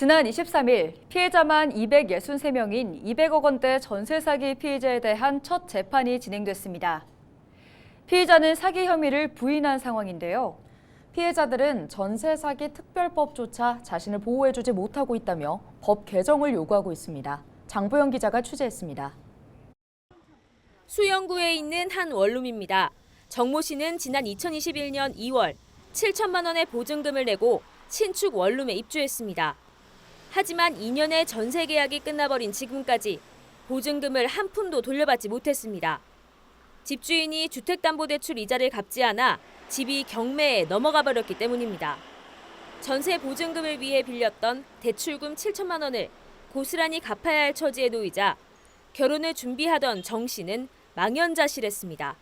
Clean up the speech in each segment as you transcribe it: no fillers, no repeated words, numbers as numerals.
지난 23일 피해자만 263명인 200억 원대 전세 사기 피해자에 대한 첫 재판이 진행됐습니다. 피해자는 사기 혐의를 부인한 상황인데요. 피해자들은 전세 사기 특별법조차 자신을 보호해주지 못하고 있다며 법 개정을 요구하고 있습니다. 장보영 기자가 취재했습니다. 수영구에 있는 한 원룸입니다. 정모 씨는 지난 2021년 2월 7천만 원의 보증금을 내고 신축 원룸에 입주했습니다. 하지만 2년의 전세 계약이 끝나버린 지금까지 보증금을 한 푼도 돌려받지 못했습니다. 집주인이 주택담보대출 이자를 갚지 않아 집이 경매에 넘어가 버렸기 때문입니다. 전세 보증금을 위해 빌렸던 대출금 7천만 원을 고스란히 갚아야 할 처지에 놓이자 결혼을 준비하던 정 씨는 망연자실했습니다.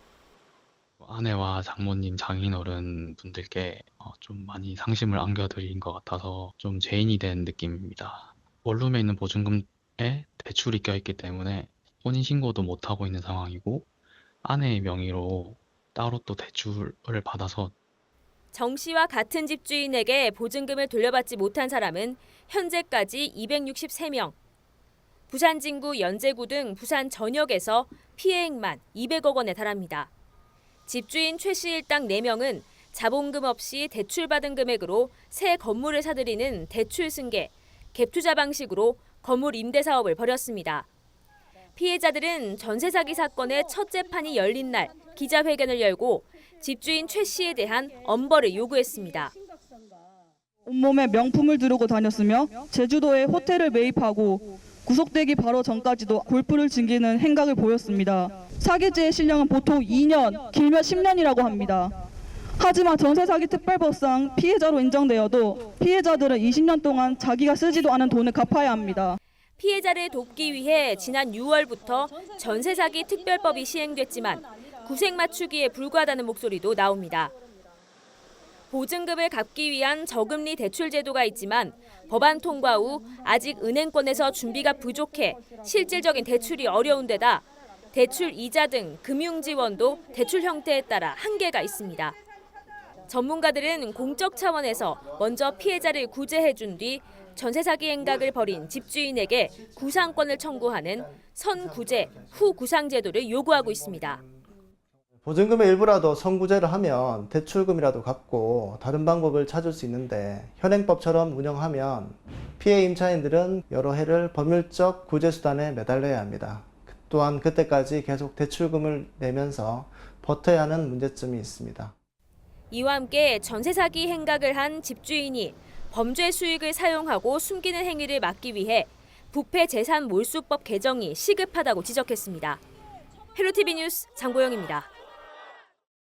아내와 장모님, 장인어른 분들께 좀 많이 상심을 안겨드린 것 같아서 좀 죄인이 된 느낌입니다. 원룸에 있는 보증금에 대출이 껴있기 때문에 혼인신고도 못하고 있는 상황이고 아내의 명의로 따로 또 대출을 받아서 정 씨와 같은 집주인에게 보증금을 돌려받지 못한 사람은 현재까지 263명. 부산 진구, 연제구 등 부산 전역에서 피해액만 200억 원에 달합니다. 집주인 최 씨 일당 4명은 자본금 없이 대출받은 금액으로 새 건물을 사들이는 대출 승계, 갭투자 방식으로 건물 임대 사업을 벌였습니다. 피해자들은 전세 사기 사건의 첫 재판이 열린 날 기자회견을 열고 집주인 최 씨에 대한 엄벌을 요구했습니다. 온몸에 명품을 두르고 다녔으며 제주도에 호텔을 매입하고 구속되기 바로 전까지도 골프를 즐기는 행각을 보였습니다. 사기죄의 실형은 보통 2년, 길면 10년이라고 합니다. 하지만 전세 사기 특별법상 피해자로 인정되어도 피해자들은 20년 동안 자기가 쓰지도 않은 돈을 갚아야 합니다. 피해자를 돕기 위해 지난 6월부터 전세 사기 특별법이 시행됐지만 구색 맞추기에 불과하다는 목소리도 나옵니다. 보증금을 갚기 위한 저금리 대출 제도가 있지만 법안 통과 후 아직 은행권에서 준비가 부족해 실질적인 대출이 어려운 데다 대출 이자 등 금융 지원도 대출 형태에 따라 한계가 있습니다. 전문가들은 공적 차원에서 먼저 피해자를 구제해 준 뒤 전세 사기 행각을 벌인 집주인에게 구상권을 청구하는 선구제, 후구상 제도를 요구하고 있습니다. 보증금의 일부라도 선구제를 하면 대출금이라도 갚고 다른 방법을 찾을 수 있는데 현행법처럼 운영하면 피해 임차인들은 여러 해를 법률적 구제 수단에 매달려야 합니다. 또한 그때까지 계속 대출금을 내면서 버텨야 하는 문제점이 있습니다. 이와 함께 전세 사기 행각을 한 집주인이 범죄 수익을 사용하고 숨기는 행위를 막기 위해 부패 재산 몰수법 개정이 시급하다고 지적했습니다. 헬로티비 뉴스 장보영입니다.